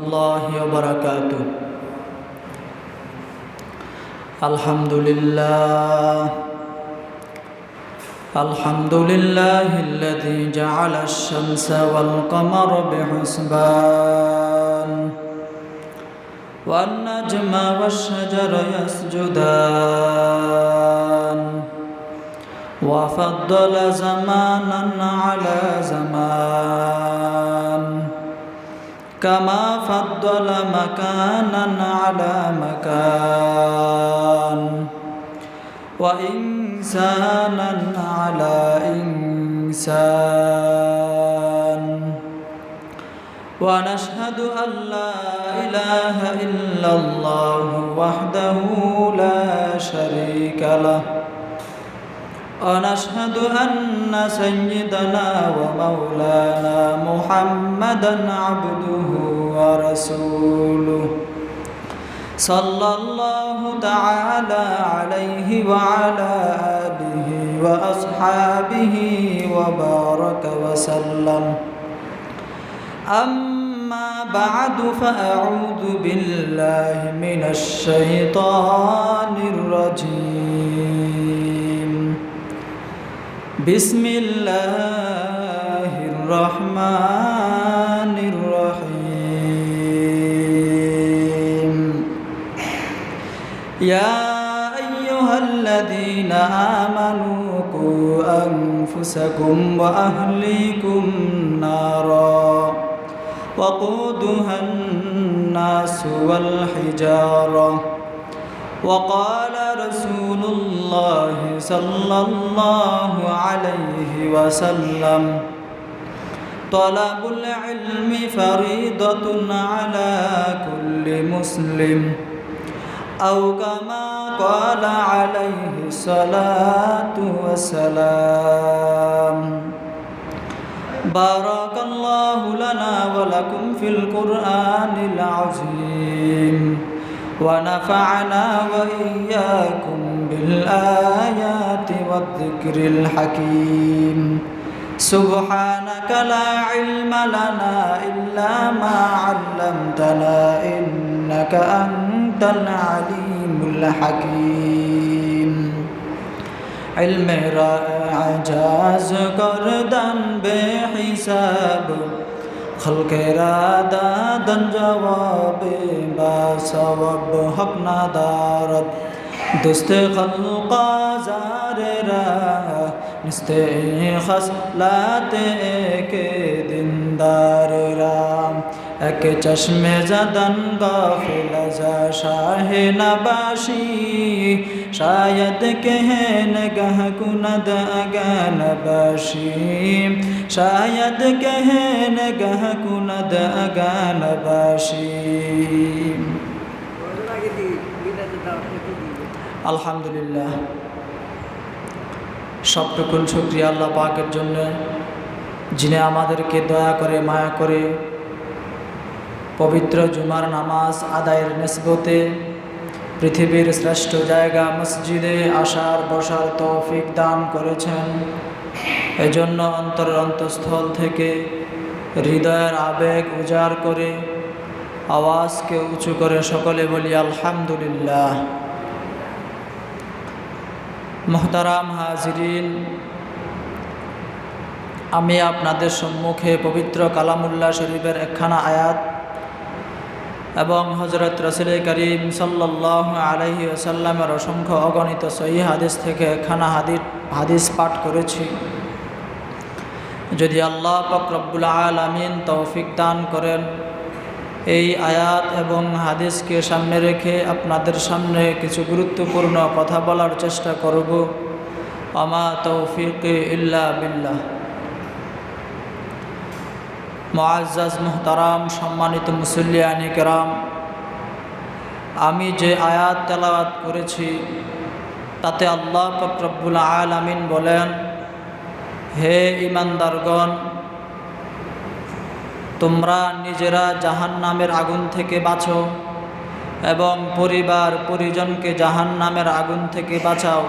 الله وبركاته. الحمد لله الذي جعل الشمس والقمر بحسبان والنجم والشجر يسجدان وفضل زمانا على زمان كما فضل مكانا على مكان وإنسانا على إنسان ونشهد أن لا إله إلا الله وحده لا شريك له ونشهد أن سيدنا ومولانا محمدا عبده ورسوله صلى الله تعالى عليه وعلى آله وأصحابه وبارك وسلم. أما بعد فأعوذ بالله من الشيطان الرجيم. بسم الله الرحمن الرحيم. يا أيها الذين آمنوا قوا أنفسكم وأهليكم نارا وقودها الناس والحجارة وقال رسول الله صلى الله عليه وسلم طلب العلم فريضة على كل مسلم أو كما قال عليه الصلاة والسلام. بارك الله لنا ولكم في القرآن العظيم ونفعنا وإياكم بالآيات والذكر الحكيم. سبحانك لا علم لنا إلا ما علمتنا إنك أنت العليم الحكيم. علم إعجاز کردن بے حساب خلق را دادن جواب با ثواب حق ندارد دوست خلق زار را نست خصلت ایک دیندار را এক চশমে জাদান গাফিল যা শাহ নবাশি শায়দ कहन गह कुनद अगन बाशी शायद कहन गह कुनद अगन बाशी. আলহামদুলিল্লাহ, সবটুকুন শুকরিয়া আল্লাহ পাকের জন্য, যিনি আমাদেরকে দয়া করে মায়া করে পবিত্র জুমার নামাজ আদায়ের নিসবতে পৃথিবীর শ্রেষ্ঠ জায়গা মসজিদে আসার বসার তৌফিক দান করেছেন। এজন্য অন্তরের অন্তঃস্থল থেকে হৃদয়ের আবেগ উজাড় করে আওয়াজকে উঁচু করে সকলে বলি আলহামদুলিল্লাহ। মুহতারাম হাজিরিন, আমি আপনাদের সম্মুখে পবিত্র কালামুল্লাহ শরীফের একখানা আয়াত এবং হযরত রাসূল করিম সাল্লাল্লাহু আলাইহি ওয়াসাল্লামের অসংখ্য অগণিত সহিহ হাদিস থেকে একখানা হাদিস পাঠ করেছি। যদি আল্লাহ পাক রব্বুল আলামিন তৌফিক দান করেন, এই আয়াত এবং হাদিসকে সামনে রেখে আপনাদের সামনে কিছু গুরুত্বপূর্ণ কথা বলার চেষ্টা করব। আমা তৌফিক ইল্লা বিল্লাহ। মুআজ্জাজ মুহতারাম সম্মানিত মুসল্লিয়ানে কেরাম, আমি যে আয়াত তেলাওয়াত করেছি তাতে আল্লাহ পাক রব্বুল আলামিন বলেন, হে ঈমানদারগণ, তোমরা নিজেরা জাহান্নামের আগুন থেকে বাঁচো এবং পরিবার পরিজনকে জাহান্নামের আগুন থেকে বাঁচাও।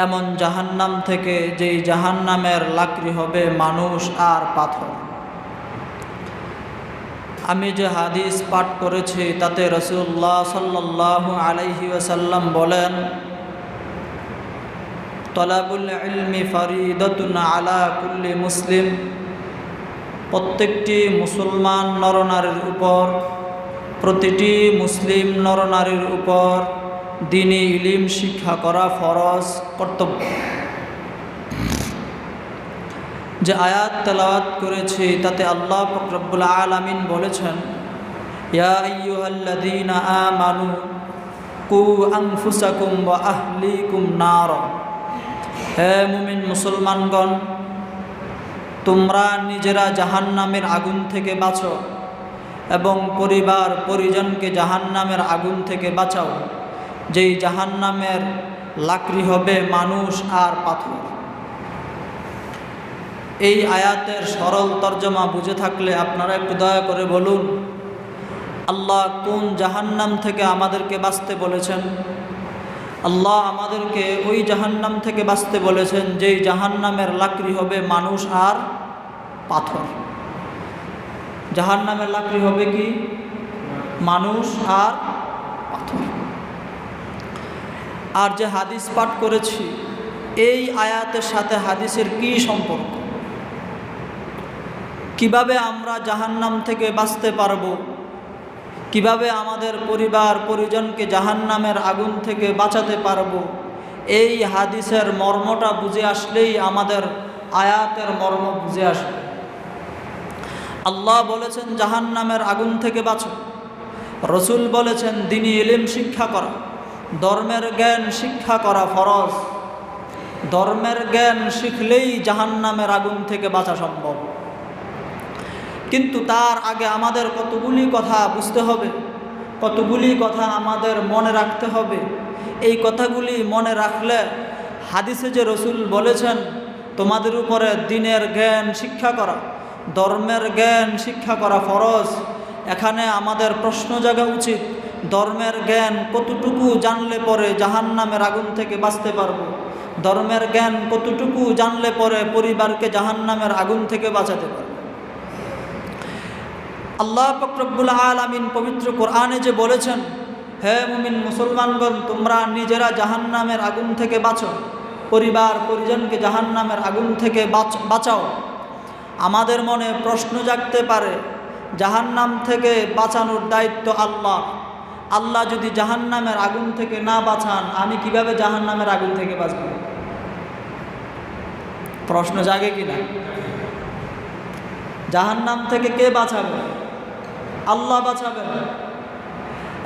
এমন জাহান্নাম থেকে যেই জাহান্নামের লাকড়ি হবে মানুষ আর পাথর। আমি যে হাদিস পাঠ করেছি তাতে রাসূলুল্লাহ সাল্লাল্লাহু আলাইহি ওয়াসাল্লাম বলেন, তলাবুল ইলমি ফরিদাতুন আলা কুল্লি মুসলিম, প্রত্যেকটি মুসলমান নরনারীর উপর, প্রতিটি মুসলিম নরনারীর উপর দ্বীনি ইলম শিক্ষা করা ফরজ, কর্তব্য। যে আয়াত তেলাওয়াত করেছি তাতে আল্লাহ পাক রব্বুল আলামিন বলেছেন, ইয়া আইয়ুহাল্লাযীনা আমানু কু আনফুসাকুম ওয়া আহলিকুম নার, হে মুমিন মুসলমানগণ, তোমরা নিজেরা জাহান্নামের আগুন থেকে বাঁচো এবং পরিবার পরিজনকে জাহান্নামের আগুন থেকে বাঁচাও, যেই জাহান্নামের লাকড়ি হবে মানুষ আর পাথর। এই আয়াতের সরল তর্জমা বুঝে থাকলে আপনারা একটু দয়া করে বলুন, আল্লাহ কোন জাহান্নাম থেকে আমাদেরকে বাঁচতে বলেছেন? আল্লাহ আমাদেরকে ওই জাহান্নাম থেকে বাঁচতে বলেছেন যেই জাহান্নামের লাকড়ি হবে মানুষ আর পাথর। জাহান্নামের লাকড়ি হবে কি? মানুষ আর পাথর। আর যে হাদিস পাঠ করেছি, এই আয়াতের সাথে হাদিসের কি সম্পর্ক? কিভাবে আমরা জাহান্নাম থেকে বাঁচতে পারব? কিভাবে আমাদের পরিবার পরিজনকে জাহান্নামের আগুন থেকে বাঁচাতে পারব? এই হাদিসের মর্মটা বুঝে আসলেই আমাদের আয়াতের মর্ম বুঝে আসবে। আল্লাহ বলেছেন জাহান্নামের আগুন থেকে বাঁচো, রসুল বলেছেন দ্বীনি ইলম শিক্ষা করা, ধর্মের জ্ঞান শিক্ষা করা ফরজ। ধর্মের জ্ঞান শিখলেই জাহান্নামের আগুন থেকে বাঁচা সম্ভব। কিন্তু তার আগে আমাদের কতগুলি কথা বুঝতে হবে, কতগুলি কথা আমাদের মনে রাখতে হবে। এই কথাগুলি মনে রাখলে হাদিসে যে রসুল বলেছেন তোমাদের উপরে দ্বীনের জ্ঞান শিক্ষা করা, ধর্মের জ্ঞান শিক্ষা করা ফরজ, এখানে আমাদের প্রশ্ন জাগা উচিত, ধর্মের জ্ঞান কতটুকু জানলে পরে জাহান্নামের আগুন থেকে বাঁচতে পারবো? ধর্মের জ্ঞান কতটুকু জানলে পরে পরিবারকে জাহান্নামের আগুন থেকে বাঁচাতে পারবো? আল্লাহ পাক রব্বুল আলামিন পবিত্র কোরআনে যে বলেছেন, হে মুমিন মুসলমানগণ, তোমরা নিজেরা জাহান্নামের আগুন থেকে বাঁচো, পরিবার পরিজনকে জাহান্নামের আগুন থেকে বাঁচাও। আমাদের মনে প্রশ্ন জাগতে পারে, জাহান্নাম থেকে বাঁচানোর দায়িত্ব আল্লাহ। আল্লাহ যদি জাহান্নামের আগুন থেকে না বাঁচান, আমি কিভাবে জাহান্নামের আগুন থেকে বাঁচব? প্রশ্ন জাগে কিনা? জাহান্নাম থেকে কে বাঁচাবে? আল্লাহ বাঁচাবেন।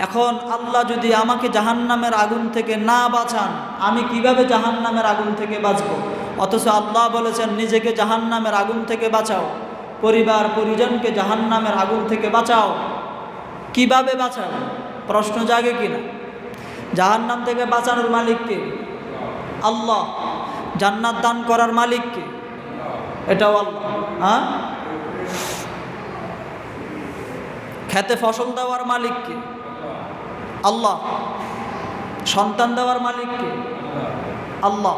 এখন আল্লাহ যদি আমাকে জাহান্নামের আগুন থেকে না বাঁচান, আমি কিভাবে জাহান্নামের আগুন থেকে বাঁচব? অথচ আল্লাহ বলেছেন নিজেকে জাহান্নামের আগুন থেকে বাঁচাও, পরিবার পরিজনকে জাহান্নামের আগুন থেকে বাঁচাও। কিভাবে বাঁচাবে? প্রশ্ন জাগে কিনা? জাহান্নাম থেকে বাঁচানোর মালিক কে? আল্লাহ। জান্নাত দান করার মালিক কে? এটাও আল্লাহ। হ্যাঁ, খেতে ফসল দেওয়ার মালিক কে? আল্লাহ। সন্তান দেওয়ার মালিক কে? আল্লাহ।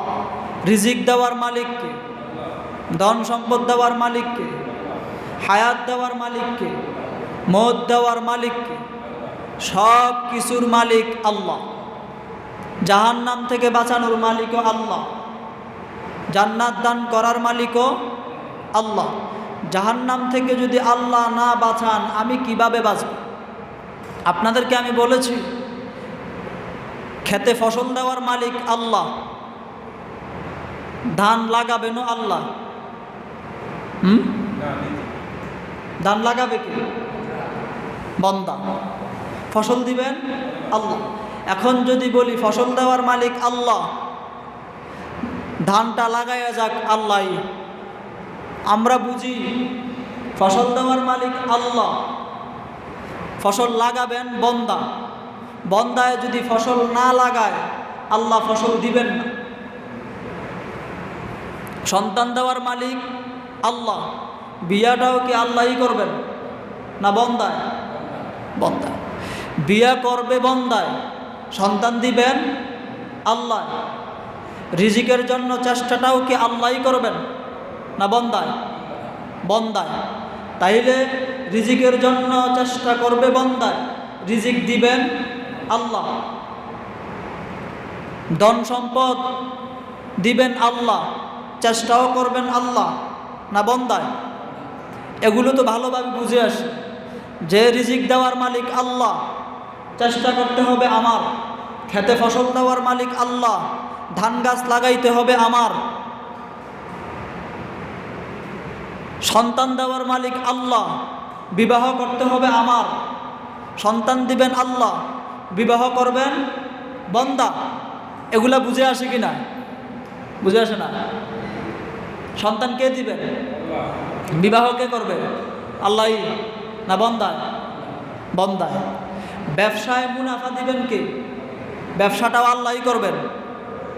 রিজিক দেওয়ার মালিক কে? ধন সম্পদ দেওয়ার মালিক কে? হায়াত দেওয়ার মালিক কে? মৌত দেওয়ার মালিক কে? সব কিছুর মালিক আল্লাহ। জাহান্নাম থেকে বাঁচানোর মালিকও আল্লাহ, জান্নাত দান করার মালিকও আল্লাহ। জাহান্নাম থেকে যদি আল্লাহ না বাঁচান, আমি কিভাবে বাঁচব? আপনাদেরকে আমি বলেছি, খেতে ফসল দেওয়ার মালিক আল্লাহ, ধান লাগাবেনও আল্লাহ। ধান লাগাবে কি? বান্দা। ফসল দিবেন আল্লাহ। এখন যদি বলি ফসল দেওয়ার মালিক আল্লাহ, ধানটা লাগাইয়া যাক আল্লাহ, আমরা বুঝি ফসল দেওয়ার মালিক আল্লাহ, ফসল লাগাবেন বন্দা। বন্দায় যদি ফসল না লাগায়, আল্লাহ ফসল দিবেন না। সন্তান দেওয়ার মালিক আল্লাহ, বিয়াটাও কি আল্লাহই করবেন না বন্দায়? বন্দা। বিয়া করবে বন্দায়, সন্তান দিবেন আল্লাহ। রিজিকের জন্য চেষ্টাটাও কি আল্লাহই করবেন না বন্দায়? বন্দায়। তাইলে রিজিকের জন্য চেষ্টা করবে বান্দা, রিজিক দিবেন আল্লাহ। ধন সম্পদ দিবেন আল্লাহ, চেষ্টাও করবেন আল্লাহ, না বান্দায়? এগুলো তো ভালোভাবে বুঝে আসে যে রিজিক দেওয়ার মালিক আল্লাহ, চেষ্টা করতে হবে আমার, খেতে ফসল দেওয়ার মালিক আল্লাহ, ধান গাছ লাগাইতে হবে আমার, সন্তান দেওয়ার মালিক আল্লাহ, বিবাহ করতে হবে আমার, সন্তান দিবেন আল্লাহ, বিবাহ করবেন বান্দা। এগুলা বুঝে আসে কি না? বুঝে আসে না? সন্তান কে দিবেন? বিবাহ কে করবে? আল্লাহই, না বান্দায়? বান্দায়। ব্যবসায় মুনাফা দিবেন কে? ব্যবসাটাও আল্লাহই করবেন,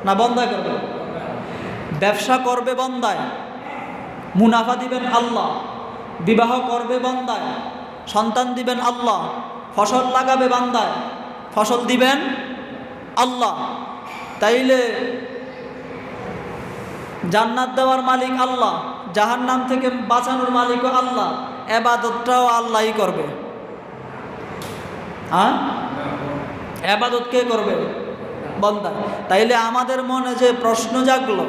না বান্দায় করবেন? ব্যবসা করবে বান্দায়, মুনাফা দিবেন আল্লাহ, বিবাহ করবে বান্দায়, সন্তান দিবেন আল্লাহ, ফসল লাগাবে বান্দায়, ফসল দিবেন আল্লাহ। তাইলে জান্নাত দেওয়ার মালিক আল্লাহ, জাহান্নাম থেকে বাঁচানোর মালিকও আল্লাহ, ইবাদতটাও আল্লাহই করবে। হ্যাঁ, ইবাদত কে করবে? বান্দা। তাইলে আমাদের মনে যে প্রশ্ন জাগলো,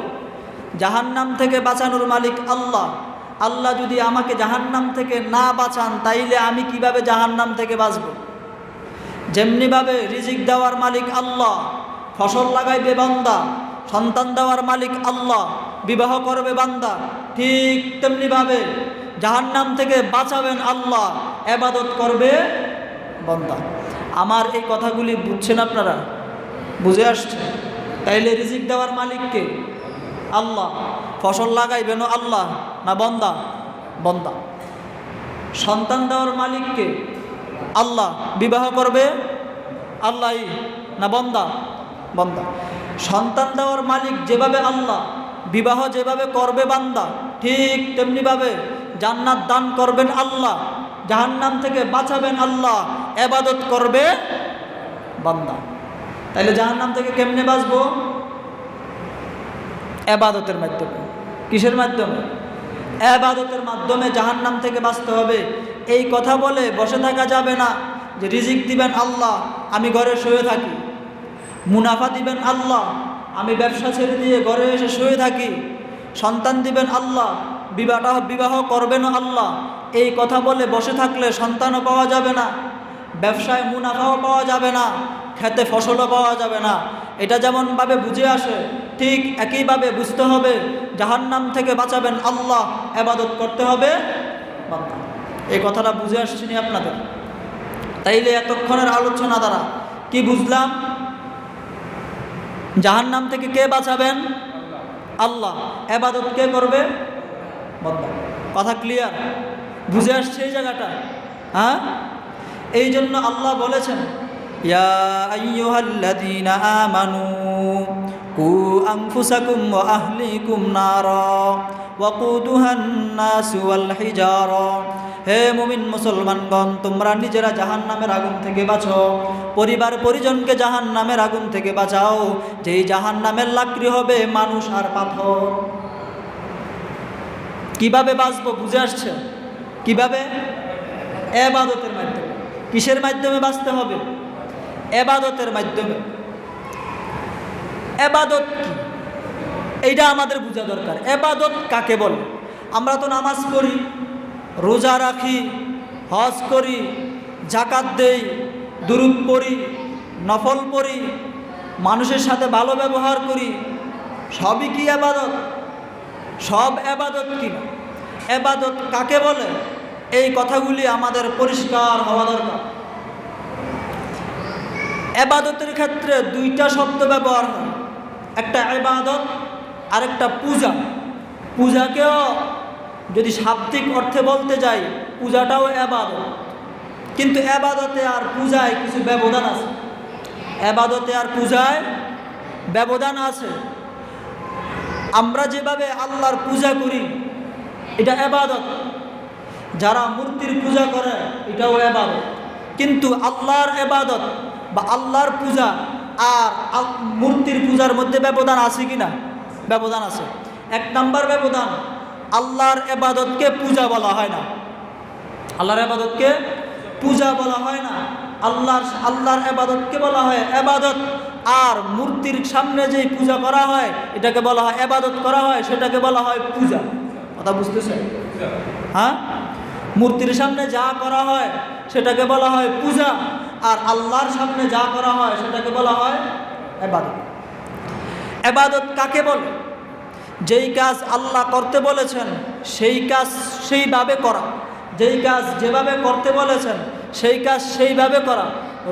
জাহান্নাম থেকে বাঁচানোর মালিক আল্লাহ, আল্লাহ যদি আমাকে জাহান্নাম থেকে না বাঁচান তাইলে আমি কিভাবে জাহান্নাম থেকে বাঁচব? যেমনিভাবে রিজিক দেওয়ার মালিক আল্লাহ, ফসল লাগাইবে বান্দা, সন্তান দেওয়ার মালিক আল্লাহ, বিবাহ করবে বান্দা, ঠিক তেমনিভাবে জাহান্নাম থেকে বাঁচাবেন আল্লাহ, ইবাদত করবে বান্দা। আমার এই কথাগুলি বুঝছেন আপনারা? বুঝে আসছে? তাইলে রিজিক দেওয়ার মালিককে আল্লাহ, ফসল লাগাইবেন আল্লাহ, না বান্দা? বান্দা। সন্তান দেওয়ার মালিককে আল্লাহ, বিবাহ করবে আল্লাহই, না বান্দা? বান্দা। সন্তান দেওয়ার মালিক যেভাবে আল্লাহ, বিবাহ যেভাবে করবে বান্দা, ঠিক তেমনিভাবে জান্নাত দান করবেন আল্লাহ, জাহান্নাম থেকে বাঁচাবেন আল্লাহ, ইবাদত করবে বান্দা। তাইলে জাহান্নাম থেকে কেমনে বাঁচবো? ইবাদতের মাধ্যমে। কিসের মাধ্যমে? ইবাদতের মাধ্যমে জাহান্নাম থেকে বাঁচতে হবে। এই কথা বলে বসে থাকা যাবে না যে রিজিক দিবেন আল্লাহ, আমি ঘরে শুয়ে থাকি, মুনাফা দিবেন আল্লাহ, আমি ব্যবসা ছেড়ে দিয়ে ঘরে এসে শুয়ে থাকি, সন্তান দিবেন আল্লাহ, বিবাহ করবেন আল্লাহ। এই কথা বলে বসে থাকলে সন্তানও পাওয়া যাবে না, ব্যবসায় মুনাফাও পাওয়া যাবে না, খেতে ফসলও পাওয়া যাবে না। এটা যেমনভাবে বুঝে আসে ঠিক একইভাবে বুঝতে হবে জাহান্নাম থেকে বাঁচাবেন আল্লাহ, ইবাদত করতে হবে বান্দা। এই কথাটা বুঝে আসছেনি আপনাদের? তাইলে এতক্ষণের আলোচনা দ্বারা কি বুঝলাম? জাহান্নাম থেকে কে বাঁচাবেন? আল্লাহ। ইবাদত কে করবে? বান্দা। কথা ক্লিয়ার? বুঝে আসছে এই জায়গাটা? হ্যাঁ, এই জন্য আল্লাহ বলেছেন, ইয়া আইয়ুহাল্লাযীনা আমানু কু আনফুসাকুম ওয়া আহলিকুম নারা ওয়াকুদুহান নাসু ওয়াল হিজারা। হে মুমিন মুসলমানগণ, তোমরা নিজেরা জাহান্নামের আগুন থেকে বাঁচো, পরিবার পরিজনকে জাহান্নামের আগুন থেকে বাঁচাও, যেই জাহান্নামের লাকড়ি হবে মানুষ আর পাথর। কিভাবে বাঁচবো? বুঝে আসছে? কিভাবে? ইবাদতের মাধ্যমে। কিসের মাধ্যমে বাঁচতে হবে? ইবাদতের মাধ্যমে। ইবাদত কি এইটা আমাদের বোঝা দরকার। ইবাদত কাকে বলে? আমরা তো নামাজ পড়ি, রোজা রাখি, হজ করি, যাকাত দেই, দুরূদ পড়ি, নফল পড়ি, মানুষের সাথে ভালো ব্যবহার করি, সবই কি ইবাদত? সব ইবাদত কি না? ইবাদত কাকে বলে? এই কথাগুলি আমাদের পরিষ্কার হওয়া দরকার। ইবাদতের ক্ষেত্রে দুইটা শব্দ ব্যবহার হয়, একটা ইবাদত আর একটা পূজা। পূজাকেও যদি শাব্দিক অর্থে বলতে যাই, পূজাটাও ইবাদত, কিন্তু ইবাদতে আর পূজায় কিছু ব্যবধান আছে। ইবাদতে আর পূজায় ব্যবধান আছে। আমরা যেভাবে আল্লাহর পূজা করি এটা ইবাদত, যারা মূর্তির পূজা করে এটাও ইবাদত। কিন্তু আল্লাহর ইবাদত বা আল্লাহর পূজা আর মূর্তির পূজার মধ্যে ব্যবধান আছে কি না? ব্যবধান আছে। এক নাম্বার ব্যবধান, আল্লাহর ইবাদতকে পূজা বলা হয় না। আল্লাহর ইবাদতকে পূজা বলা হয় না, আল্লাহর ইবাদতকে বলা হয় ইবাদত। আর মূর্তির সামনে যেই পূজা করা হয় এটাকে বলা হয় ইবাদত করা হয়, সেটাকে বলা হয় পূজা। কথা বুঝতেছেন? হ্যাঁ, মূর্তির সামনে যা করা হয় সেটাকে বলা হয় পূজা, আর আল্লাহর সামনে যা করা হয় সেটাকে বলা হয় ইবাদত। ইবাদত কাকে বলে? যেই কাজ আল্লাহ করতে বলেছেন সেই কাজ সেইভাবে করা, যেই কাজ যেভাবে করতে বলেছেন সেই কাজ সেইভাবে করা,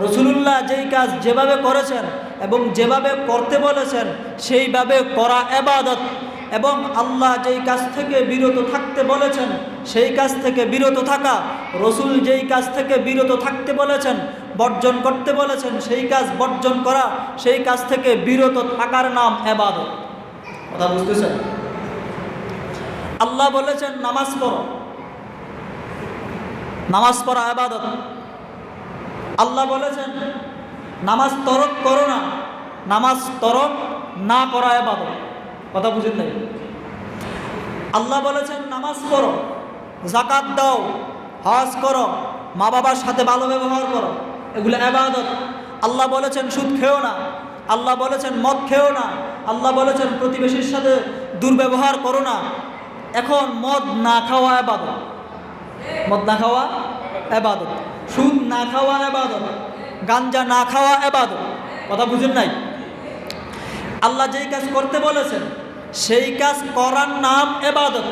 রাসূলুল্লাহ যেই কাজ যেভাবে করেছেন এবং যেভাবে করতে বলেছেন সেইভাবে করা ইবাদত। এবং আল্লাহ যেই কাজ থেকে বিরত থাকতে বলেছেন সেই কাজ থেকে বিরত থাকা, রাসূল যেই কাজ থেকে বিরত থাকতে বলেছেন, বর্জন করতে বলেছেন সেই কাজ বর্জন করা, সেই কাজ থেকে বিরত থাকার নাম ইবাদত। কথা বুঝতেছেন? আল্লাহ বলেছেন নামাজ পড়ো, নামাজ পড়া ইবাদত। আল্লাহ বলেছেন নামাজ তরক করো না, নামাজ তরক না করা ইবাদত। কথা বুঝেন নাই? আল্লাহ বলেছেন নামাজ পড়ো, যাকাত দাও, হজ করো, মা বাবার সাথে ভালো ব্যবহার করো, এগুলো ইবাদত। আল্লাহ বলেছেন সুদ খেও না, আল্লাহ বলেছেন মদ খেও না, আল্লাহ বলেছেন প্রতিবেশীর সাথে দুর্ব্যবহার করো না। এখন মদ না খাওয়া ইবাদত, মদ না খাওয়া ইবাদত, সুদ না খাওয়া ইবাদত, গাঞ্জা না খাওয়া ইবাদত। কথা বুঝেন নাই? আল্লাহ যেই কাজ করতে বলেছেন সেই কাজ করার নাম ইবাদত,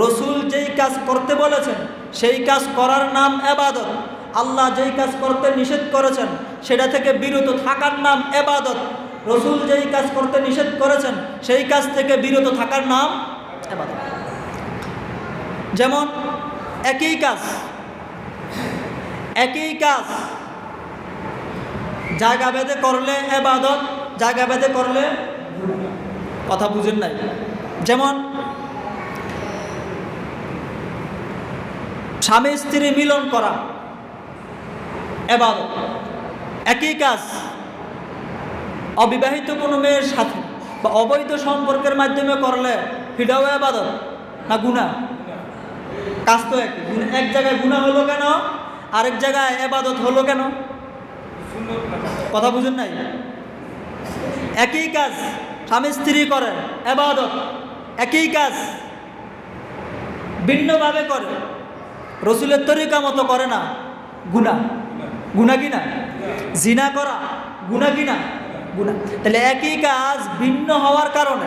রাসূল যেই কাজ করতে বলেছেন সেই কাজ করার নাম ইবাদত, আল্লাহ যেই কাজ করতে নিষেধ করেছেন সেটা থেকে বিরত থাকার নাম ইবাদত, রাসূল যেই কাজ করতে নিষেধ করেছেন সেই কাজ থেকে বিরত থাকার নাম ইবাদত। যেমন একই কাজ জায়গা ভেদে করলে ইবাদত, জায়গা ভেদে করলে কথা বুঝেন নাই? যেমন স্বামী স্ত্রী মিলন করা ইবাদত, একই কাজ অবিবাহিত কোনো মেয়ের সাথে বা অবৈধ সম্পর্কের মাধ্যমে করলে সেটাও ইবাদত না গুনাহ? কাজ তো একই, এক জায়গায় গুনাহ হলো কেন, আরেক জায়গায় ইবাদত হলো কেন? কথা বুঝেন নাই? একই কাজ স্বামী স্ত্রী করে ইবাদত, একই কাজ ভিন্নভাবে করে, রাসূলের তরিকা মতো করে না, গুনাহ। গুনাহ কি না? জিনা করা গুনাহ কি না? গুনাহ। তাহলে একই কাজ ভিন্ন হওয়ার কারণে,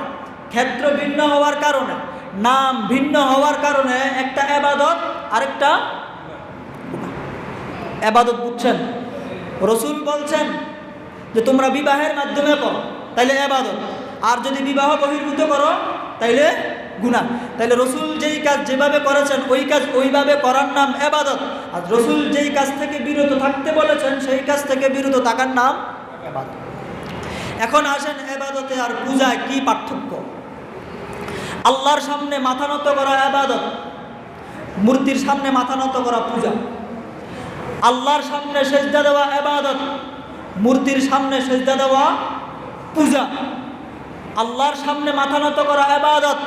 ক্ষেত্র ভিন্ন হওয়ার কারণে, নাম ভিন্ন হওয়ার কারণে একটা ইবাদত আরেকটা গুনাহ। ইবাদত বুঝছেন? রাসূল বলছেন যে তোমরা বিবাহের মাধ্যমে করো তাইলে ইবাদত, আর যদি বিবাহ বহির্ভূত করো তাইলে গুনাহ। তাইলে রাসূল যেই কাজ যেভাবে করেছেন ওই কাজ ওইভাবে করার নাম ইবাদত, আর রাসূল যেই কাজ থেকে বিরত থাকতে বলেছেন সেই কাজ থেকে বিরত থাকার নাম ইবাদত। এখন আসেন ইবাদতে আর পূজায় কি পার্থক্য? আল্লাহর সামনে মাথা নত করা ইবাদত, মূর্তির সামনে মাথা নত করা পূজা। আল্লাহর সামনে সেজদা দেওয়া ইবাদত, মূর্তির সামনে সেজদা দেওয়া পূজা। আল্লাহর সামনে মাথা নত করা ইবাদত,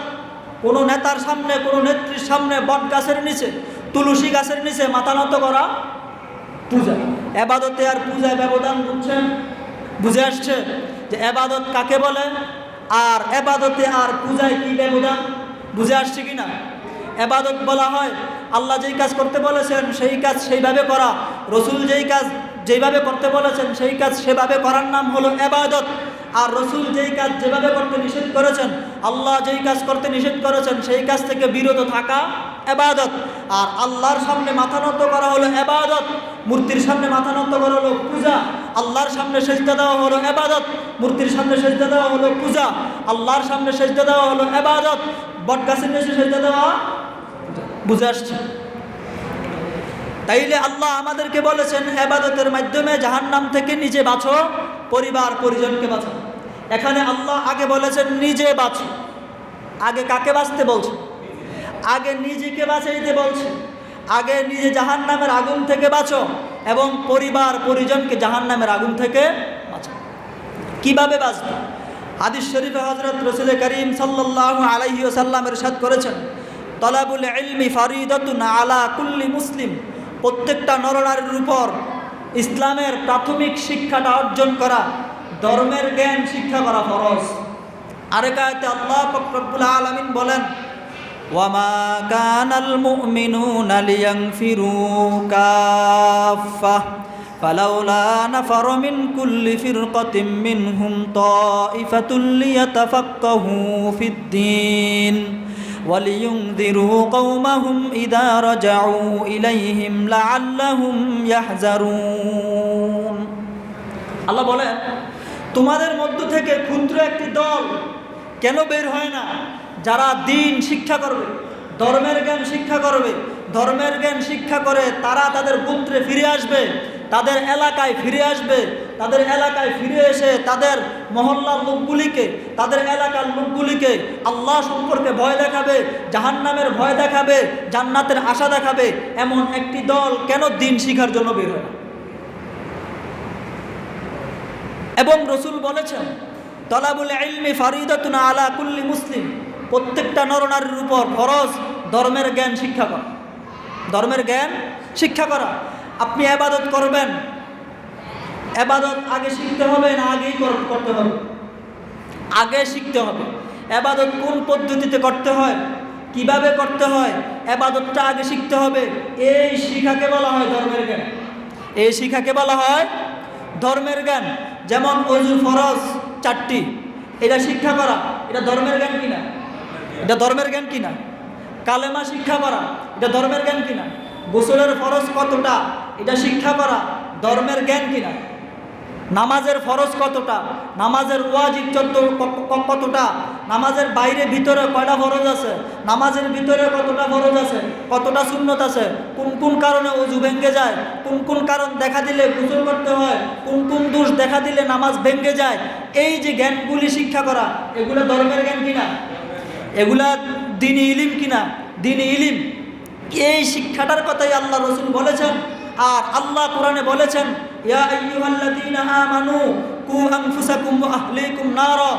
কোনো নেতার সামনে, কোনো নেত্রীর সামনে, বট গাছের নিচে, তুলসী গাছের নিচে মাথা নত করা পূজা। ইবাদতে আর পূজায় ব্যবধান বুঝছেন? বুঝে আসছে যে ইবাদত কাকে বলে আর ইবাদতে আর পূজায় কি ব্যবধান? বুঝে আসছে কি না? ইবাদত বলা হয় আল্লাহ যেই কাজ করতে বলেছেন সেই কাজ সেইভাবে করা, রাসূল যেই কাজ যেভাবে করতে বলেছেন সেই কাজ সেভাবে করার নাম হলো ইবাদত। আর রাসূল যেই কাজ যেভাবে করতে নিষেধ করেছেন, আল্লাহ যেই কাজ করতে নিষেধ করেছেন সেই কাজ থেকে বিরত থাকা ইবাদত। আর আল্লাহর সামনে মাথা নত করা হলো ইবাদত, মূর্তির সামনে মাথা নত করা হলো পূজা। আল্লাহর সামনে সেজদা দেওয়া হলো ইবাদত, মূর্তির সামনে সেজদা দেওয়া হলো পূজা। আল্লাহর সামনে সেজদা দেওয়া হলো ইবাদত, বট গাছের নিচে সেজদা দেওয়া। বুঝে আসছে? তাইলে আল্লাহ আমাদেরকে বলেছেন ইবাদতের মাধ্যমে জাহান্নাম থেকে নিজে বাঁচো, পরিবার পরিজনকে বাঁচো। এখানে আল্লাহ আগে বলেছেন নিজে বাঁচো। আগে কাকে বাঁচতে বলছে? আগে নিজেকে বাঁচাইতে বলছে। আগে নিজে জাহান্নামের আগুন থেকে বাঁচো এবং পরিবার পরিজনকে জাহান্নামের আগুন থেকে বাঁচো। কিভাবে বাঁচবে? হাদিস শরীফে হযরত রাসূল করিম সাল্লাল্লাহু আলাইহি ওয়াসাল্লাম ইরশাদ করেছেন, তলাবুল ইলমি ফারিদাতুন আলা কুল্লি মুসলিম, প্রত্যেকটা নরনারীর উপর ইসলামের প্রাথমিক শিক্ষাটা অর্জন করা, ধর্মের জ্ঞান শিক্ষা করা ফরজ। আরেক আয়াতে আল্লাহ পাক রব্বুল আলামিন বলেন, ওয়ামা কানাল মুমিনুনা লিয়ানফিরু কাফফা ফালাউলা নাফারা মিন কুল্লি ফিরকাতিন মিনহুম তাইফাতুল লিয়াতাফাক্কাহু ফিদ্দীন ওয়ালিয়ুনযিরু কওমাহুম ইযা রাজাউ ইলাইহিম লাআল্লাহুম ইয়াহযারুন। আল্লাহ বলেন, তোমাদের মধ্য থেকে ক্ষুদ্র একটি দল কেন বের হয় না, যারা দ্বীন শিক্ষা করবে, ধর্মের জ্ঞান শিক্ষা করবে, ধর্মের জ্ঞান শিক্ষা করে তারা তাদের গোত্রে ফিরে আসবে, তাদের এলাকায় ফিরে আসবে, তাদের এলাকায় ফিরে এসে তাদের মহল্লার লোকগুলিকে, তাদের এলাকার লোকগুলিকে আল্লাহ সম্পর্কে ভয় দেখাবে, জাহান্নামের ভয় দেখাবে, জান্নাতের আশা দেখাবে। এমন একটি দল কেন দ্বীন শিখার জন্য বের হয় না? এবং রসুল বলেছেন, তলাবুল ইলমি ফারিদাতুন আলা কুল্লি মুসলিম, প্রত্যেকটা নরনারীর উপর ফরজ ধর্মের জ্ঞান শিক্ষা করা, ধর্মের জ্ঞান শিক্ষা করা। আপনি ইবাদত করবেন, ইবাদত আগে শিখতে হবে না আগেই করতে হবে? আগে শিখতে হবে। ইবাদত কোন পদ্ধতিতে করতে হয়, কিভাবে করতে হয়, ইবাদতটা আগে শিখতে হবে। এই শিক্ষাকে বলা হয় ধর্মের জ্ঞান, এই শিক্ষাকে বলা হয় ধর্মের জ্ঞান। যেমন ওযুর ফরজ 4টি, এটা শিক্ষা করা, এটা ধর্মের জ্ঞান কিনা? এটা ধর্মের জ্ঞান কিনা? কালেমা শিক্ষা করা, এটা ধর্মের জ্ঞান কিনা? গোসলের ফরজ কতটা, এটা শিক্ষা করা ধর্মের জ্ঞান কিনা? নামাজের ফরজ কতটা, নামাজের ওয়াজিব কতটা, নামাজের বাইরে ভিতরে কয়টা ফরজ আছে, নামাজের ভিতরে কতটা ফরজ আছে, কতটা সুন্নত আছে, কোন কোন কারণে ওযু ভেঙে যায়, কোন কোন কারণ দেখা দিলে গোসল করতে হয়, কোন কোন দোষ দেখা দিলে নামাজ ভেঙে যায়, এই যে জ্ঞানগুলি শিক্ষা করা, এগুলো ধর্মের জ্ঞান কিনা? এগুলা দ্বীনি ইলম কিনা? দ্বীনি ইলম। এই শিক্ষাটার কথাই আল্লাহ রসুল বলেছেন। আর আল্লাহ কোরআনে বলেছেন, ইয়া আইয়ুহাল্লাযীনা আমানু কু আনফুসাকুম ওয়া আহলিকুম নারা,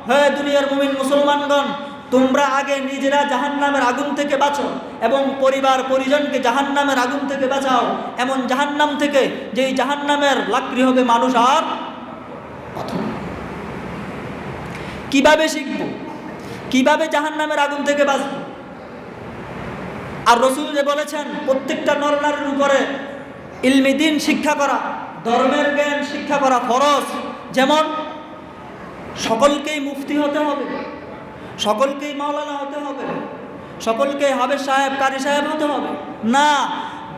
হে দুনিয়ার মুমিন মুসলমানগণ, তোমরা আগে নিজেরা জাহান্নামের আগুন থেকে বাঁচো এবং পরিবার পরিজনকে জাহান্নামের আগুন থেকে বাঁচাও, এমন জাহান্নাম থেকে যেই জাহান্নামের লাকড়ি হবে মানুষ আর পাথর। কিভাবে শিখব, কিভাবে জাহান্নামের আগুন থেকে বাঁচব? আর রসুল যে বলেছেন প্রত্যেকটা নরনারীর উপরে ইলমি দ্বীন শিক্ষা করা, ধর্মের জ্ঞান শিক্ষা করা ফরজ। যেমন সকলকেই মুফতি হতে হবে, সকলকেই মাওলানা হতে হবে, সকলকেই হাফেজ সাহেব কারি সাহেব হতে হবে না,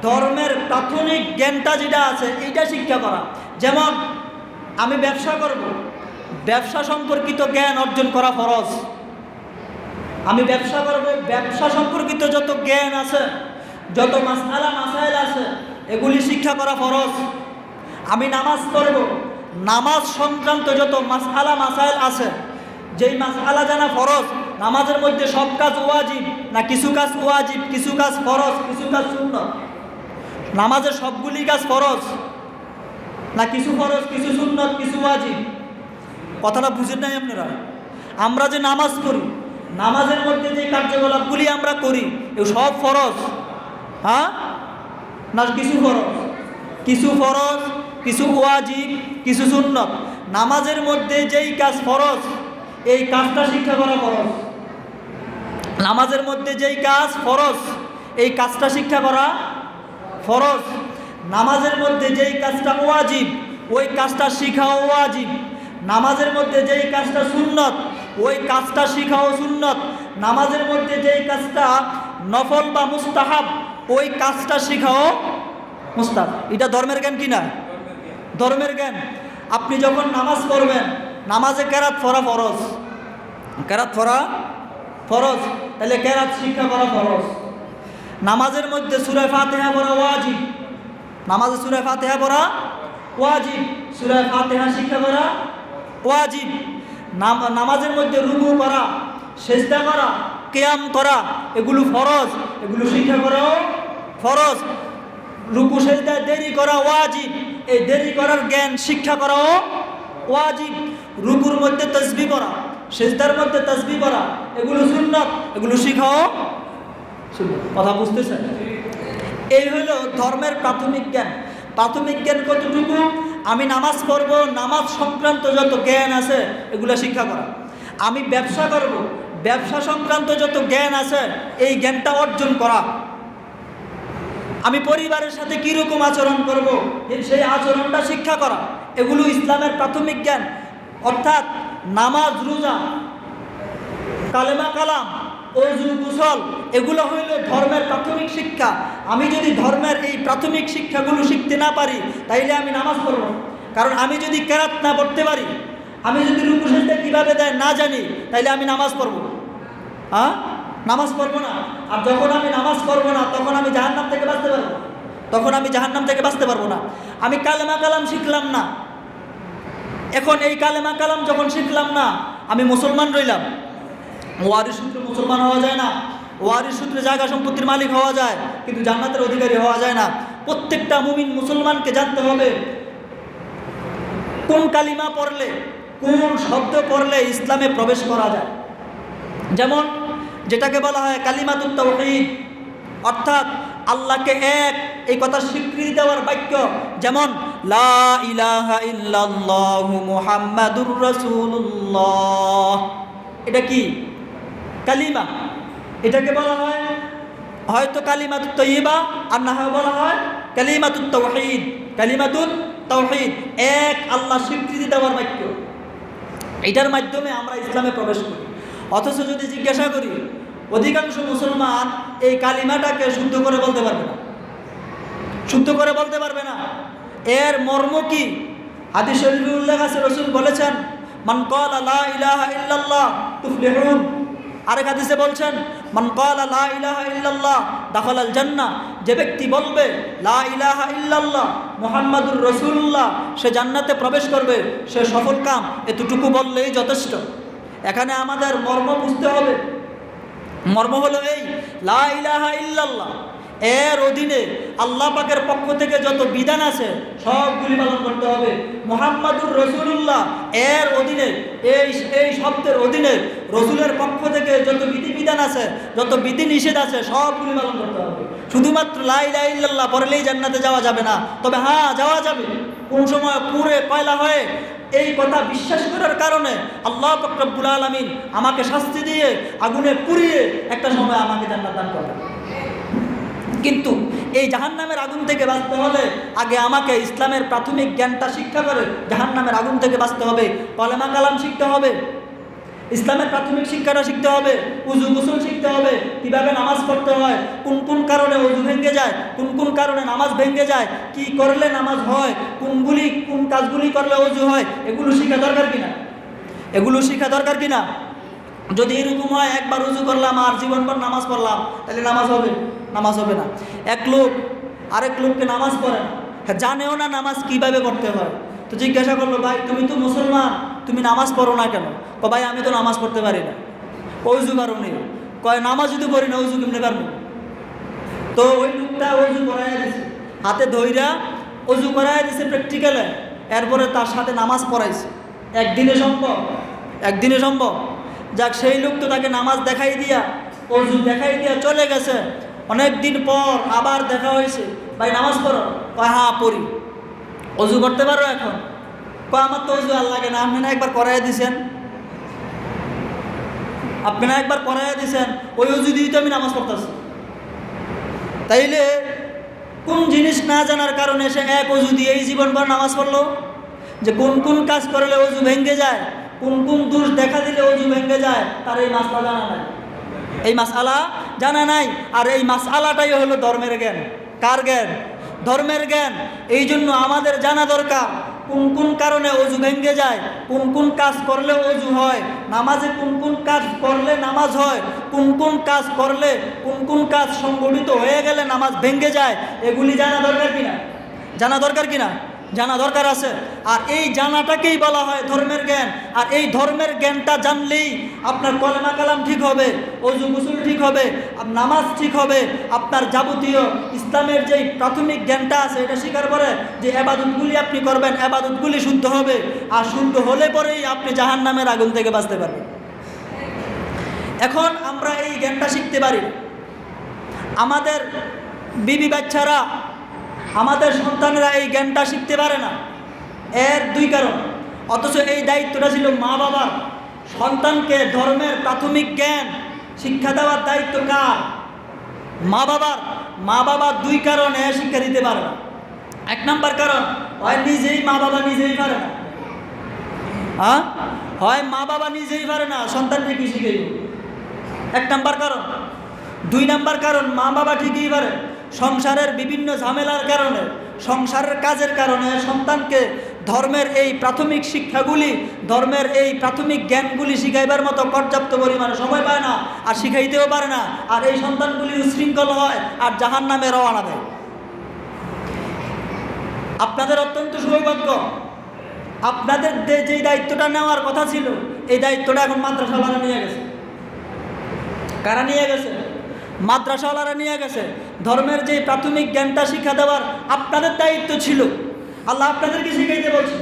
ধর্মের প্রাথমিক জ্ঞানটা যেটা আছে এইটা শিক্ষা করা। যেমন আমি ব্যবসা করব, ব্যবসা সম্পর্কিত জ্ঞান অর্জন করা ফরজ। আমি ব্যবসা করব, ব্যবসা সম্পর্কিত যত জ্ঞান আছে, যত মাসআলা মাসাইল আছে, এগুলি শিক্ষা করা ফরজ। আমি নামাজ পড়ব, নামাজ সংক্রান্ত যত মাসআলা মাসাইল আছে, যেই মাসআলা জানা ফরজ। নামাজের মধ্যে সব কাজ ওয়াজিব না কিছু কাজ ওয়াজিব, কিছু কাজ ফরজ, কিছু কাজ সুন্নাত? নামাজের সবগুলি কাজ ফরজ না কিছু ফরজ, কিছু সুন্নাত, কিছু ওয়াজিব? কথাটা বুঝেন নাই আপনারা? আমরা যে নামাজ পড়ি, নামাজের মধ্যে যে কার্যকলাপগুলি আমরা করি, এ সব ফরজ? হ্যাঁ না কিছু ফরজ? কিছু ফরজ, কিছু ওয়াজিব, কিছু সুন্নাত। নামাজের মধ্যে যেই কাজ ফরজ, এই কাজটা শিক্ষা করা ফরজ। নামাজের মধ্যে যেই কাজ ফরজ, এই কাজটা শিক্ষা করা ফরজ। নামাজের মধ্যে যেই কাজটা ওয়াজিব, ওই কাজটা শিখাও ওয়াজিব। নামাজের মধ্যে যেই কাজটা সুন্নত, ওই কাজটা শিখাও সুন্নত। নামাজের মধ্যে যেই কাজটা নফল বা মুস্তাহাব, ওই কাজটা শিখাও মুস্তাহাব। এটা ধর্মের জ্ঞান কিনা? ধর্মের জ্ঞান। আপনি যখন নামাজ পড়বেন, নামাজে কেরাত পড়া ফরজ, কেরাত পড়া ফরজ, তাহলে কেরাত শিক্ষা করা ফরজ। নামাজের মধ্যে সূরা ফাতিহা পড়া ওয়াজিব, নামাজে সূরা ফাতিহা পড়া ওয়াজিব, সূরা ফাতিহা শিক্ষা করা ওয়াজিব। নামাজের মধ্যে রুকু করা, সেজদা করা, কিয়াম করা, এগুলো ফরজ, এগুলো শিক্ষা করাও ফরজ। রুকু সেজদায় দেরি করা ওয়াজিব, এই দেরি করার জ্ঞান শিক্ষা করাও ওয়াজিব। রুকুর মধ্যে তাসবিহ পড়া, সেজদার মধ্যে তাসবিহ পড়া, এগুলো সুন্নাত, এগুলো শিখাও কথা বুঝতেছেন? এই হলো ধর্মের প্রাথমিক জ্ঞান। প্রাথমিক জ্ঞান কতটুকু? আমি নামাজ পড়ব, নামাজ সংক্রান্ত যত জ্ঞান আছে এগুলো শিক্ষা করা। আমি ব্যবসা করব, ব্যবসা সংক্রান্ত যত জ্ঞান আছে এই জ্ঞানটা অর্জন করা। আমি পরিবারের সাথে কীরকম আচরণ করব সেই আচরণটা শিক্ষা করা। এগুলো ইসলামের প্রাথমিক জ্ঞান। অর্থাৎ নামাজ, রোজা, কালেমা কালাম, ওযু, গোসল এগুলো হইল ধর্মের প্রাথমিক শিক্ষা। আমি যদি ধর্মের এই প্রাথমিক শিক্ষাগুলো শিখতে না পারি তাইলে আমি নামাজ পড়ব। কারণ আমি যদি কেরাত না পড়তে পারি, আমি যদি রুকু সেজদা কীভাবে দেয় না জানি, তাইলে আমি নামাজ পড়ব? নামাজ পড়বো না। আর যখন আমি নামাজ পড়বো না তখন আমি জাহান্নাম থেকে বাঁচতে পারবো? তখন আমি জাহান্নাম থেকে বাঁচতে পারবো না। আমি কালেমা কালাম শিখলাম না, এখন এই কালেমা কালাম যখন শিখলাম না, আমি মুসলমান রইলাম। ওয়ারিস সূত্রে মুসলমান হওয়া যায় না। ওয়ারিস সূত্রে জায়গা সম্পত্তির মালিক হওয়া যায়, কিন্তু জান্নাতের অধিকারী হওয়া যায় না। প্রত্যেকটা মুমিন মুসলমানকে জানতে হবে কোন কালিমা পড়লে, কোন শব্দ পড়লে ইসলামে প্রবেশ করা যায়। যেমন যেটাকে বলা হয় কালিমাতুত তাওহীদ, অর্থাৎ আল্লাহকে এক, এই কথা স্বীকৃতি দেওয়ার বাক্য। যেমন লা ইলাহা ইল্লাল্লাহু মুহাম্মাদুর রাসূলুল্লাহ, এটা কি কালিমা? এটাকে বলা হয় হয়তো কালিমাতুত তাইয়্যিবা, আর না হয় বলা হয় কালিমাতুত তাওহীদ। কালিমাতুত তাওহীদ, এক আল্লাহ স্বীকৃতি দেওয়ার বাক্য। এটার মাধ্যমে আমরা ইসলামে প্রবেশ করি। অথচ যদি জিজ্ঞাসা করি, অধিকাংশ মুসলমান এই কালিমাটাকে শুদ্ধ করে বলতে পারবে না, শুদ্ধ করে বলতে পারবে না। এর মর্ম কি? হাদিস শরীফে উল্লেখ আছে, রাসূল বলেছেন মান ক্বালা লা ইলাহা ইল্লাল্লাহ তুফলিহুন। আরেক হাদিসে বলছেন মান ক্বালা লা ইলাহা ইল্লাল্লাহ দাখালাল জান্নাহ, যে ব্যক্তি বলবে লা ইলাহা ইল্লাল্লাহ মুহাম্মাদুর রাসূলুল্লাহ সে জান্নাতে প্রবেশ করবে, সে সফল কাম। এতটুকু বললেই যথেষ্ট। এখানে আমাদের মর্ম বুঝতে হবে। মর্ম হলো এই, লা ইলাহা ইল্লাল্লাহ এর অধীনে আল্লাহ পাকের পক্ষ থেকে যত বিধান আছে সবগুলি পালন করতে হবে। মুহাম্মাদুর রাসূলুল্লাহ এর অধীনে, এই শব্দের অধীনে রসুলের পক্ষ থেকে যত বিধিবিধান আছে, যত বিধি নিষেধ আছে সবগুলি পালন করতে হবে। শুধুমাত্র লা ইলাহা ইল্লাল্লাহ পড়লেই জান্নাতে যাওয়া যাবে না। তবে হ্যাঁ, যাওয়া যাবে কোন সময় পুরে পয়লা হয়ে। এই কথা বিশ্বাস করার কারণে আল্লাহ পাক রব্বুল আলামিন আমাকে শাস্তি দিয়ে আগুনে পুড়িয়ে একটা সময় আমাকে জান্নাত দান করবেন। কিন্তু এই জাহান্নামের আগুন থেকে বাঁচতে হলে আগে আমাকে ইসলামের প্রাথমিক জ্ঞানটা শিক্ষা করে জাহান্নামের আগুন থেকে বাঁচতে হবে। কালেমা কালাম শিখতে হবে, ইসলামের প্রাথমিক শিক্ষাটা শিখতে হবে, উযু গোসল শিখতে হবে, কিভাবে নামাজ পড়তে হয়, কোন কোন কারণে ওযু ভেঙে যায়, কোন কোন কারণে নামাজ ভেঙে যায়, কি করলে নামাজ হয়, কোন কাজগুলি করলে ওযু হয়, এগুলো শেখা দরকার কিনা? এগুলো শেখা দরকার কিনা? যদি এরকম হয় একবার উযু করলাম আর জীবনভর নামাজ পড়লাম, তাহলে নামাজ হবে? নামাজ হবে না। এক লোক আরেক লোককে নামাজ পড়ে না, জানেও না নামাজ কিভাবে পড়তে হয়। তো জিজ্ঞাসা করলো, ভাই তুমি তো মুসলমান, তুমি নামাজ পড়ো না কেন? ভাই আমি তো নামাজ পড়তে পারি না। ওযু পারো নি? কয় নামাজ যদি পড়ি না ওযু কেমনে পারবো? তো ওই লোকটা ওযু করাইয়া দিছে, হাতে ধইরা ওযু করাইয়া দিছে প্র্যাকটিক্যালে। এরপরে তার সাথে নামাজ পড়াইছে। একদিনে সম্ভব? একদিনে সম্ভব? যাক, সেই লোক তো তাকে নামাজ দেখাই দিয়া, ওযু দেখাই দিয়া চলে গেছে। অনেক দিন পর আবার দেখা হয়েছে, ভাই নামাজ পড়ো? কয় হ্যাঁ পড়ি। ওযু করতে পারো এখন? কয় আমার তো ওযু আর লাগে না, আপনি না একবার করাইয়া দিছেন, আপনি না একবার করাইয়া দিছেন, ওই ওযু দিয়ে তো আমি নামাজ পড়তেছি। তাইলে কোন জিনিস না জানার কারণে সে এক ওযু দিয়ে এই জীবনভর নামাজ পড়লো। যে কোন কোন কাজ করলে ওযু ভেঙে যায়, কোন কোন দোষ দেখা দিলে ওযু ভেঙে যায়, তার এই মাসআলা জানা নাই। এই মাসআলা জানা নাই। আর এই মাসআলাটাই হলো ধর্মের জ্ঞান। কার জ্ঞান? ধর্মের জ্ঞান। এই জন্য আমাদের জানা দরকার কোন কোন কারণে ওযু ভেঙে যায়, কোন কোন কাজ করলে ওযু হয়, নামাজে কোন কোন কাজ করলে নামাজ হয়, কোন কোন কাজ করলে, কোন কোন কাজ সংগঠিত হয়ে গেলে নামাজ ভেঙে যায়। এগুলি জানা দরকার কিনা? জানা দরকার কিনা? জানা দরকার আছে। আর এই জানাটাকেই বলা হয় ধর্মের জ্ঞান। আর এই ধর্মের জ্ঞানটা জানলেই আপনার কলেমা কালাম ঠিক হবে, ওযু গোসল ঠিক হবে, নামাজ ঠিক হবে, আপনার যাবতীয় ইসলামের যেই প্রাথমিক জ্ঞানটা আছে এটা স্বীকার করে যে ইবাদতগুলি আপনি করবেন, ইবাদতগুলি শুদ্ধ হবে। আর শুদ্ধ হলে পরেই আপনি জাহান্নামের আগুন থেকে বাঁচতে পারবেন। এখন আমরা এই জ্ঞানটা শিখতে পারি, আমাদের বিবি বাচ্চারা, আমাদের সন্তানেরা এই জ্ঞানটা শিখতে পারে না। এর দুই কারণ। অথচ এই দায়িত্বটা ছিল মা বাবার। সন্তানকে ধর্মের প্রাথমিক জ্ঞান শিক্ষা দেওয়ার দায়িত্ব কার? মা বাবার। মা বাবা দুই কারণে শিক্ষা দিতে পারে না। এক নম্বর কারণ, হয় নিজেই মা বাবা নিজেই পারে না, হ্যাঁ, হয় মা বাবা নিজেই পারে না, সন্তানকে কি শিখাইব, এক নম্বর কারণ। দুই নম্বর কারণ, মা বাবা ঠিকই পারে, সংসারের বিভিন্ন ঝামেলার কারণে, সংসারের কাজের কারণে সন্তানকে ধর্মের এই প্রাথমিক শিক্ষাগুলি, ধর্মের এই প্রাথমিক জ্ঞানগুলি শিখাইবার মতো পর্যাপ্ত পরিমাণে সময় পায় না, আর শিখাইতেও পারে না। আর এই সন্তানগুলি উশৃঙ্খল হয় আর জাহান্নামে রওনা দেয়। আপনাদের অত্যন্ত সৌভাগ্য, আপনাদের যে দায়িত্বটা নেওয়ার কথা ছিল, এই দায়িত্বটা এখন মাদ্রাসাওয়ালারা নিয়ে গেছে। কারা নিয়ে গেছে? মাদ্রাসাওয়ালারা নিয়ে গেছে। ধর্মের যে প্রাথমিক জ্ঞানটা শিক্ষা দেওয়ার আপনাদের দায়িত্ব ছিল, আল্লাহ আপনাদেরকে শিখাইতে বলছে।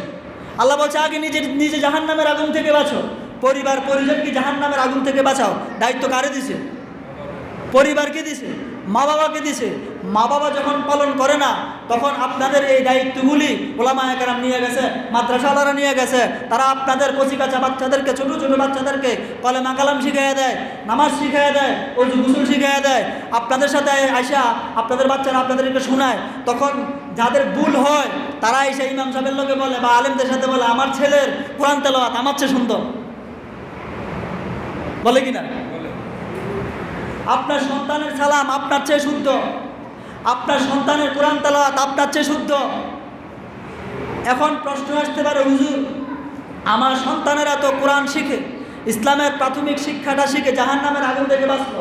আল্লাহ বলছে, আগে নিজে জাহান্নামের আগুন থেকে বাঁচো, পরিবার পরিজনকে জাহান্নামের আগুন থেকে বাঁচাও। দায়িত্ব কারে দিছে? পরিবারকে দিছে, মা বাবাকে দিছে। মা বাবা যখন পালন করে না, তখন আপনাদের এই দায়িত্বগুলি ওলামায়ে কেরাম নিয়ে গেছে, মাদ্রাসাওয়ালারা নিয়ে গেছে। তারা আপনাদের কচিকাঁচা বাচ্চাদেরকে, ছোটো ছোটো বাচ্চাদেরকে কলেমা কালাম শিখাইয়া দেয়, নামাজ শিখাইয়া দেয়, ওযু গোসল শিখাইয়া দেয়। আপনাদের সাথে আইসা আপনাদের বাচ্চারা আপনাদেরকে শোনায়। তখন যাদের ভুল হয় তারা এসে ইমাম সাহেবের লোকে বলে বা আলেমদের সাথে বলে, আমার ছেলের কোরআন তেলাওয়াত আমার চেয়ে সুন্দর, বলে কিনা? আপনার সন্তানের সালাম আপনার চেয়ে শুদ্ধ, আপনার সন্তানের কোরআন তেলাওয়াত আপনার চেয়ে শুদ্ধ। এখন প্রশ্ন আসতে পারে, হুজুর আমার সন্তানেরা তো কোরআন শিখে, ইসলামের প্রাথমিক শিক্ষাটা শিখে জাহান্নামের আগুন থেকে বাঁচল,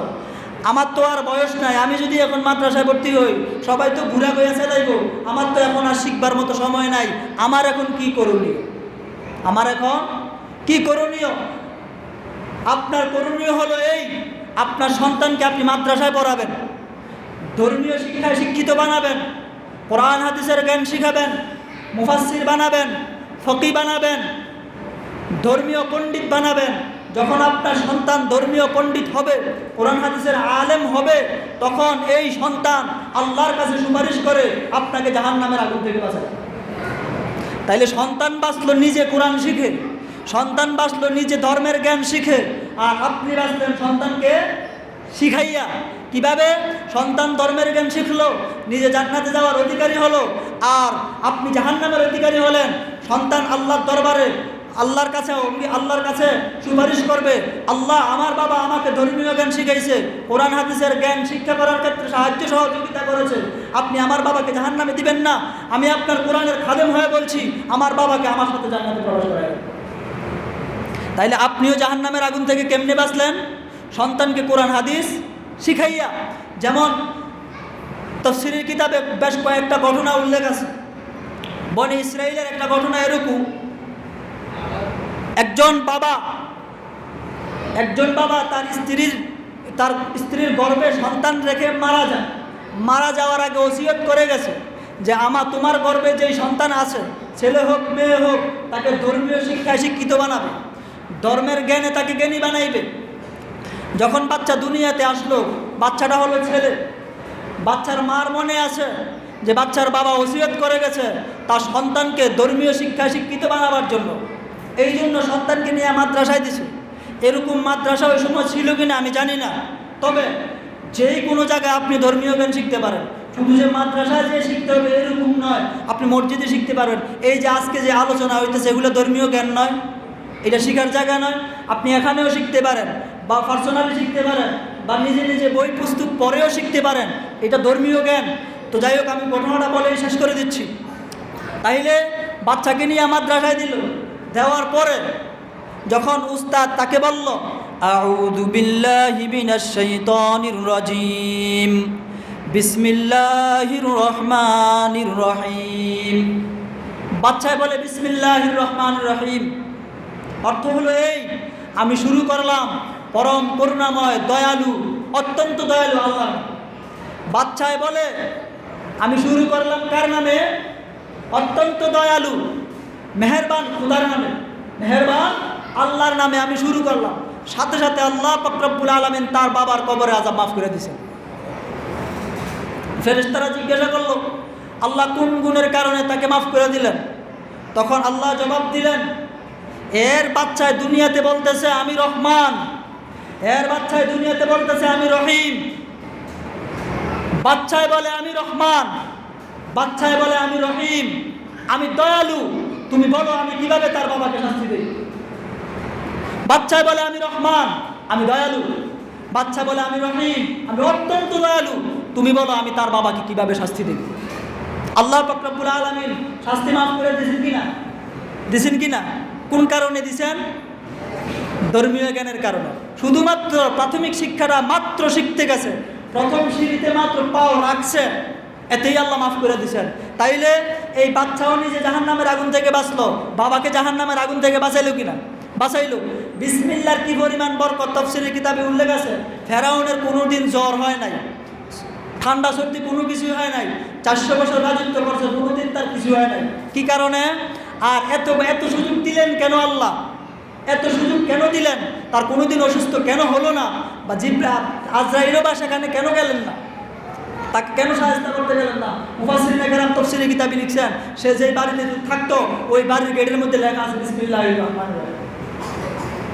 আমার তো আর বয়স নাই, আমি যদি এখন মাদ্রাসায় ভর্তি হই সবাই তো ঘুরা গিয়েছে যাইব, আমার তো এখন আর শিখবার মতো সময় নাই, আমার এখন কি করণীয়? আমার এখন কি করণীয়? আপনার করণীয় হলো এই, আপনার সন্তানকে আপনি মাদ্রাসায় পড়াবেন, ধর্মীয় শিক্ষায় শিক্ষিত বানাবেন, কোরআন হাদিসের জ্ঞান শিখাবেন, মুফাসসির বানাবেন, ফকি বানাবেন, ধর্মীয় পণ্ডিত বানাবেন। যখন আপনার সন্তান ধর্মীয় পণ্ডিত হবে, কোরআন হাদিসের আলেম হবে, তখন এই সন্তান আল্লাহর কাছে সুপারিশ করে আপনাকে জাহান্নামের আগুন থেকে বাঁচাবে। তাইলে সন্তান বাঁচলো নিজে কোরআন শিখে, সন্তান বাঁচলো নিজে ধর্মের জ্ঞান শিখে, আর আপনি বাঁচলেন সন্তানকে শিখাইয়া। কিভাবে? সন্তান ধর্মের জ্ঞান শিখলো, নিজে জান্নাতে যাওয়ার অধিকারী হলো, আর আপনি জাহান্নামের অধিকারী হলেন। সন্তান আল্লাহর দরবারে, আল্লাহর কাছে সুপারিশ করবে, আল্লাহ আমার বাবা আমাকে ধর্মীয় জ্ঞান শিখাইছে, কোরআন হাদিসের জ্ঞান শিক্ষা করার ক্ষেত্রে সাহায্য সহযোগিতা করেছে, আপনি আমার বাবাকে জাহান্নামে দিবেন না। আমি আপনার কোরআনের খাদেম হয়ে বলছি, আমার বাবাকে আমার সাথে জান্নাতে প্রবেশ করাবেন। তাইলে আপনিও জাহান্নামের আগুন থেকে কেমনে বাঁচলেন? সন্তানকে কোরআন হাদিস শিখাইয়া। যেমন তাফসীরের কিতাবে বেশ কয়েকটা ঘটনা উল্লেখ আছে। বনি ইসরাইলের একটা ঘটনা এরকম, একজন বাবা তার স্ত্রীর গর্ভে সন্তান রেখে মারা যায়। মারা যাওয়ার আগে ওসিয়ত করে গেছে যে তোমার গর্ভে যেই সন্তান আছে, ছেলে হোক মেয়ে হোক, তাকে ধর্মীয় শিক্ষায় শিক্ষিত বানাবে, ধর্মের জ্ঞানে তাকে জ্ঞানী বানাইবে। যখন বাচ্চা দুনিয়াতে আসলো, বাচ্চাটা হলো ছেলে। বাচ্চার মার মনে আছে যে বাচ্চার বাবা ওসিয়ত করে গেছে তার সন্তানকে ধর্মীয় শিক্ষায় শিক্ষিত বানাবার জন্য। এই জন্য সন্তানকে নিয়ে মাদ্রাসায় দিছে। এরকম মাদ্রাসা ওই সময় ছিল কিনা আমি জানি না, তবে যেই কোনো জায়গায় আপনি ধর্মীয় জ্ঞান শিখতে পারেন। শুধু যে মাদ্রাসায় যে শিখতে হবে এরকম নয়, আপনি মসজিদে শিখতে পারবেন। এই যে আজকে যে আলোচনা হইতেছে এগুলো ধর্মীয় জ্ঞান নয়, এটা শেখার জায়গা নয়। আপনি এখানেও শিখতে পারেন, বা পার্সোনালি শিখতে পারেন, বা নিজে নিজে বই পুস্তক পড়েও শিখতে পারেন, এটা ধর্মীয় জ্ঞান। তো যাই হোক, আমি ঘটনাটা বলেই শেষ করে দিচ্ছি। তাইলে বাচ্চাকে নিয়ে মাদ্রাসায় দিল, দেওয়ার পরে যখন উস্তাদ তাকে বলল, আউযু বিল্লাহি মিনাশ শাইতানির রাজিম, বিসমিল্লাহির রহমানির রহিম। বাচ্চায় বলে বিসমিল্লাহির রহমানির রহিম, অর্থ হলো এই, আমি শুরু করলাম পরম করুণাময় দয়ালু, অত্যন্ত দয়ালু আল্লাহ। বাচ্চায় বলে আমি শুরু করলাম কার নামে? অত্যন্ত দয়ালু মেহেরবান খুদার নামে, মেহেরবান আল্লাহর নামে আমি শুরু করলাম। সাথে সাথে আল্লাহ পাক রব্বুল আলামিন তার বাবার কবরে আযাব মাফ করে দিয়েছেন। ফেরেশতারা জিজ্ঞাসা করলো, আল্লাহ কোন গুণের কারণে তাকে মাফ করে দিলেন? তখন আল্লাহ জবাব দিলেন, এর বাচ্চায় দুনিয়াতে বলতেছে আমি রহমান, এর বাচ্চায় দুনিয়াতে বলতেছে আমি রহিম। বাচ্চায় বলে আমি রহমান, বাচ্চায় বলে আমি রহিম, আমি দয়ালু। তুমি বলো আমি কিভাবে তার বাবাকে শাস্তি দেই? বাচ্চায় বলে আমি রহমান, আমি দয়ালু। বাচ্চা বলে আমি রহিম, আমি অত্যন্ত দয়ালু। তুমি বলো আমি তার বাবাকে কিভাবে শাস্তি দেব? আল্লাহ পাক রব্বুল আলামিন শাস্তি মাফ করে দিয়েছেন কিনা? দিয়েছেন কিনা? কোন কারণে দিয়েছেন? ধর্মীয় জ্ঞানের কারণে। শুধুমাত্র প্রাথমিক শিক্ষাটা মাত্র শিখতে গেছে, প্রথম সিঁড়িতে মাত্র পাও রাখছে, এতেই আল্লাহ মাফ করে দিয়েছেন। তাইলে এই বাচ্চাও নিজে জাহান্নামের আগুন থেকে বাঁচলো, বাবাকে জাহান্নামের আগুন থেকে বাঁচাইলো কিনা? বাঁচাইলো। বিসমিল্লাহর কি পরিমাণ বরকত তাফসীরের কিতাবে উল্লেখ আছে। ফেরাউনের কোনোদিন জ্বর হয় নাই, ঠান্ডা সর্দি কোনো কিছুই হয় নাই, 400 বছর রাজত্ব করছে, কোনোদিন তার কিছু হয় নাই। কি কারণে? আর এত এত সুযোগ দিলেন কেন আল্লাহ? এত সুযোগ কেন দিলেন? তার কোনোদিন অসুস্থ কেন হলো না? বা আজরাইলও বা সেখানে কেন গেলেন না? তাকে কেন সাহায্য করতে গেলেন না? মুফাসসিরিনে কেরাম তাফসীরে কিতাবে লিখছেন, সে যেই বাড়িতে থাকতো ওই বাড়ির গেটের মধ্যে লেখা আছে বিসমিল্লাহির রহমানির রহিম।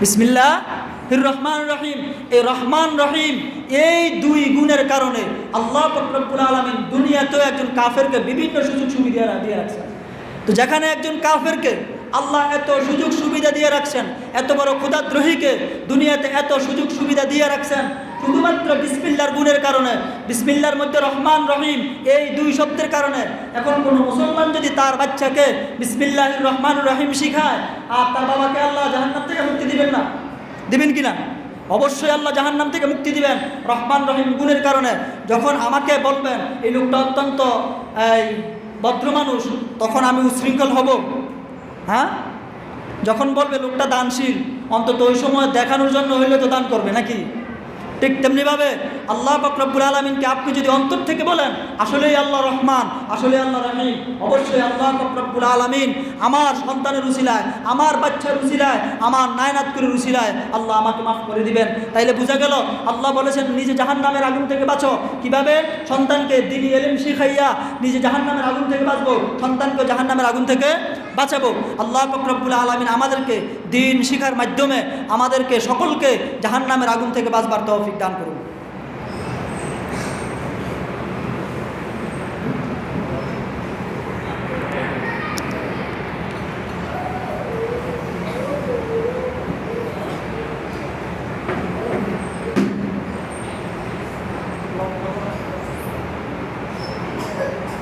বিসমিল্লাহির রহমানির রহিম। এই রহমান রহিম এই দুই গুণের কারণে আল্লাহ পাক রব্বুল আলামিন দুনিয়াতেও একজন কাফেরকে বিভিন্ন সুযোগ সুবিধা দিয়ে রাখছেন। তো যেখানে একজন কাফেরকে আল্লাহ এত সুযোগ সুবিধা দিয়ে রাখছেন, এত বড় ক্ষুধাদ্রোহীকে দুনিয়াতে এত সুযোগ সুবিধা দিয়ে রাখছেন শুধুমাত্র বিসমিল্লাহর গুণের কারণে, বিসমিল্লাহর মধ্যে রহমান রহিম এই দুই শব্দের কারণে। এখন কোনো মুসলমান যদি তার বাচ্চাকে বিসমিল্লাহির রহমানির রহিম শিখায়, আর তার বাবাকে আল্লাহ জাহান্নাম থেকে মুক্তি দিবেন না? দিবেন কিনা? অবশ্যই আল্লাহ জাহান্নাম থেকে মুক্তি দিবেন রহমান রহিম গুণের কারণে। যখন আমাকে বলবেন এই লোকটা অত্যন্ত ভদ্র মানুষ, তখন আমি উচ্ছৃঙ্খল হব? হ্যাঁ? যখন বলবে লোকটা দানশীল, অন্তত ওই সময় দেখানোর জন্য হইলে তো দান করবে নাকি? ঠিক তেমনিভাবে আল্লাহ পাক রব্বুল আলামিনকে আপনি যদি অন্তর থেকে বলেন আসলেই আল্লাহ রহমান, আসলেই আল্লাহ রহিম, অবশ্যই আল্লাহ পাক রব্বুল আলামিন আমার সন্তানের উসিলায়, আমার বাচ্চার উসিলায়, আমার নায়নাতকুরের উসিলায় আল্লাহ আমাকে মাফ করে দিবেন। তাইলে বোঝা গেল আল্লাহ বলেছেন নিজে জাহান্নামের আগুন থেকে বাঁচো। কিভাবে? সন্তানকে দ্বীনি ইলম শিখাইয়া নিজে জাহান্নামের আগুন থেকে বাঁচবো, সন্তানকে জাহান্নামের আগুন থেকে বাঁচাবো। আল্লাহ পাক রব্বুল আলামিন আমাদেরকে দ্বীন শিখার মাধ্যমে আমাদেরকে সকলকে জাহান্নামের আগুন থেকে বাঁচবার তৌফিক দান করুন।